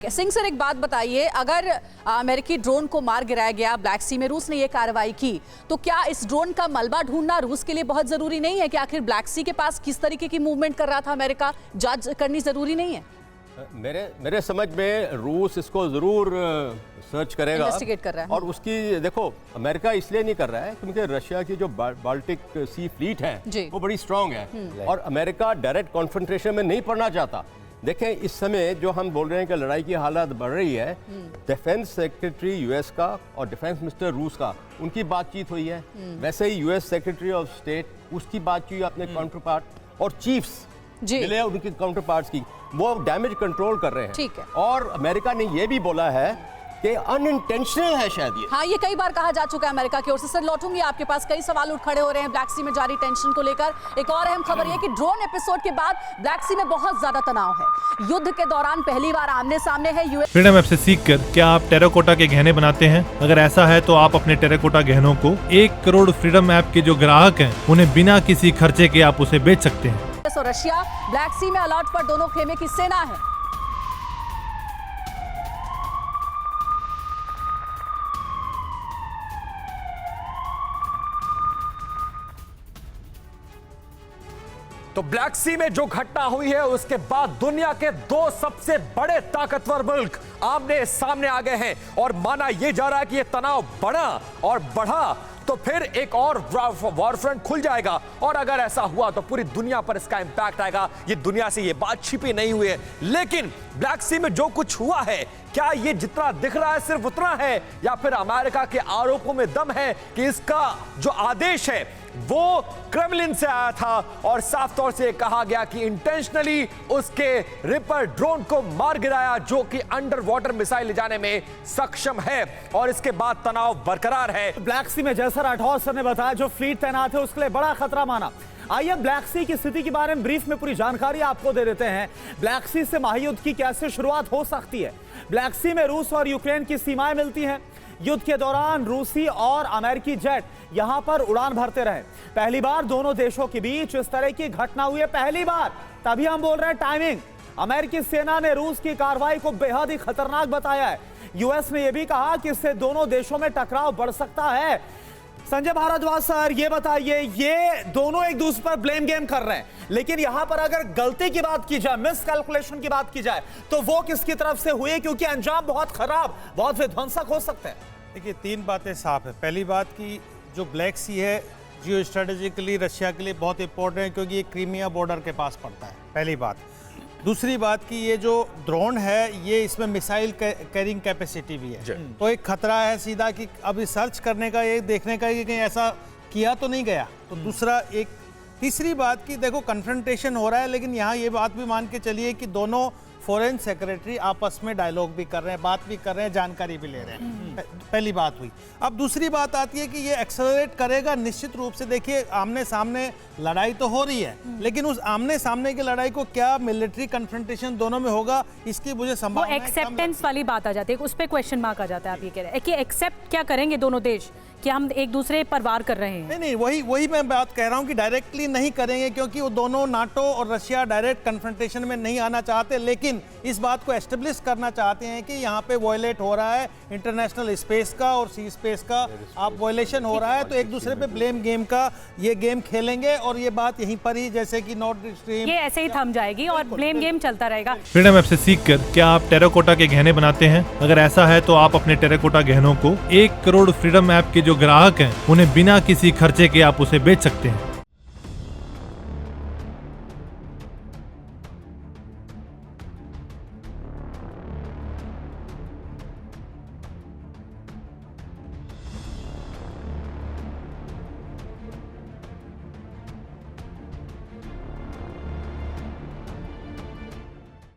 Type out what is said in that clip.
Singh sir, एक बात बताइए, अगर अमेरिकी ड्रोन को मार गिराया गया ब्लैक सी में, रूस ने ये कार्रवाई की, तो क्या इस ड्रोन का मलबा ढूंढना रूस के लिए बहुत जरूरी नहीं है कि आखिर ब्लैक सी के पास किस तरीके की मूवमेंट कर रहा था अमेरिका, जज करनी जरूरी नहीं है? मेरे समझ में रूस इसको जरूर सर्च करेगा, इन्वेस्टिगेट कर रहा है। और उसकी देखो, अमेरिका इसलिए नहीं कर रहा है क्योंकि रशिया की जो बाल्टिक सी फ्लीट है वो बड़ी स्ट्रांग है और अमेरिका डायरेक्ट कॉन्फ्रंटेशन में नहीं पड़ना चाहता। देखें, इस समय जो हम बोल रहे हैं कि लड़ाई की हालत बढ़ रही है, डिफेंस सेक्रेटरी यूएस का और डिफेंस मिनिस्टर रूस का, उनकी बातचीत हुई है। वैसे ही यूएस सेक्रेटरी ऑफ स्टेट, उसकी बातचीत हुई अपने काउंटर पार्ट, और चीफ्स मिले उनकी काउंटर पार्ट्स की, वो डैमेज कंट्रोल कर रहे हैं। ठीक है। और अमेरिका ने यह भी बोला है कि अनइंटेंशनल है शायद ये। हाँ, ये कई बार कहा जा चुका है अमेरिका की ओर से। सर, लौटूंगी आपके पास, कई सवाल उठ खड़े हो रहे हैं ब्लैक सी में जारी टेंशन को लेकर। एक और अहम खबर ये कि ड्रोन एपिसोड के बाद ब्लैक सी में बहुत ज्यादा तनाव है। युद्ध के दौरान पहली बार आमने सामने है यूएस। फ्रीडम ऐप से सीखकर क्या आप टेराकोटा के गहने बनाते हैं? अगर ऐसा है तो आप अपने टेराकोटा गहनों को 1 करोड़ फ्रीडम ऐप के जो ग्राहक हैं उन्हें बिना किसी खर्चे के आप उसे बेच सकते हैं। और रशिया ब्लैक सी में अलर्ट पर, दोनों खेमे की सेना है। तो ब्लैक सी में जो घटना हुई है उसके बाद दुनिया के 2 सबसे बड़े ताकतवर मुल्क आमने सामने आ गए हैं और माना यह जा रहा है कि यह तनाव बढ़ा और बढ़ा तो फिर एक और वॉर फ्रंट खुल जाएगा, और अगर ऐसा हुआ तो पूरी दुनिया पर इसका इंपैक्ट आएगा। ये दुनिया से ये बात छिपी नहीं हुई है, लेकिन ब्लैक सी में जो कुछ हुआ है, क्या ये जितना दिख रहा है सिर्फ उतना है, या फिर अमेरिका के आरोपों में दम है कि इसका जो आदेश है वो क्रेमलिन से आया था और साफ तौर से कहा गया कि इंटेंशनली उसके रिपर ड्रोन को मार गिराया जो कि अंडर वाटर मिसाइल ले जाने में सक्षम है, और इसके बाद तनाव बरकरार है। ब्लैक सी में जैसा राठौर सर ने बताया, जो फ्लीट तैनात है उसके लिए बड़ा खतरा माना। आइए ब्लैक सी की स्थिति के बारे में ब्रीफ में पूरी जानकारी आपको दे देते हैं। ब्लैक सी से महायुद्ध की कैसे शुरुआत हो सकती है। ब्लैक सी में रूस और यूक्रेन की सीमाएं मिलती हैं। युद्ध के दौरान रूसी और अमेरिकी जेट यहां पर उड़ान भरते रहे। पहली बार दोनों देशों के बीच इस तरह की घटना हुई है, पहली बार। तभी हम बोल रहे हैं टाइमिंग। अमेरिकी सेना ने रूस की कार्रवाई को बेहद ही खतरनाक बताया है। यूएस ने यह भी कहा कि इससे दोनों देशों में टकराव बढ़ सकता है। संजय भारद्वाज सर, ये बताइए, ये दोनों एक दूसरे पर ब्लेम गेम कर रहे हैं, लेकिन यहां पर अगर गलती की बात की जाए, मिस कैलकुलेशन की बात की जाए, तो वो किसकी तरफ से हुई? क्योंकि अंजाम बहुत खराब, बहुत विध्वंसक हो सकते हैं। देखिए, 3 बातें साफ है। पहली बात कि जो ब्लैक सी है जियो स्ट्रेटेजिकली रशिया के लिए बहुत इंपॉर्टेंट है, क्योंकि ये क्रीमिया बॉर्डर के पास पड़ता है, पहली बात। दूसरी बात कि ये जो ड्रोन है ये इसमें मिसाइल कैरिंग कैपेसिटी भी है, तो एक खतरा है सीधा कि अब रिसर्च करने का, ये देखने का कि कहीं ऐसा किया तो नहीं गया। तो दूसरा एक तीसरी बात कि देखो कन्फ्रंटेशन हो रहा है, लेकिन यहाँ ये बात भी मान के चलिए कि दोनों फॉरेन सेक्रेटरी आपस में डायलॉग भी कर रहे हैं, बात भी कर रहे हैं, जानकारी भी ले रहे हैं। पहली बात हुई। अब दूसरी बात आती है कि ये एक्सेलरेट करेगा निश्चित रूप से। देखिए, आमने सामने लड़ाई तो हो रही है, लेकिन उस आमने सामने की लड़ाई को क्या मिलिट्री कन्फ्रंटेशन दोनों में होगा, इसकी मुझे संभावना है। एक्सेप्टेंस वाली बात आ जाती है, उस पर क्वेश्चन मार्क आ जाता है। आप ये कह रहे हैं कि एक्सेप्ट क्या करेंगे दोनों देश, कि हम एक दूसरे पर वार कर रहे हैं? नहीं, वही मैं बात कह रहा हूं कि डायरेक्टली नहीं करेंगे, क्योंकि वो दोनों नाटो और रशिया डायरेक्ट कन्फ्रंटेशन में नहीं आना चाहते, लेकिन इस बात को एस्टेब्लिश करना चाहते हैं कि यहाँ पे वॉयलेट हो रहा है इंटरनेशनल स्पेस का और सी स्पेस का, आप वॉयलेशन हो रहा है, तो एक दूसरे पे ब्लेम गेम का ये गेम खेलेंगे, और ये बात यहीं पर ही, जैसे कि नॉर्थ स्ट्रीम, ये ऐसे ही थम जाएगी और ब्लेम गेम चलता रहेगा। फ्रीडम ऐप से सीखकर क्या आप टेराकोटा के गहने बनाते हैं? अगर ऐसा है तो आप अपने टेराकोटा गहनों को 1 करोड़ फ्रीडम ऐप के जो ग्राहक हैं उन्हें बिना किसी खर्चे के आप उसे बेच सकते हैं।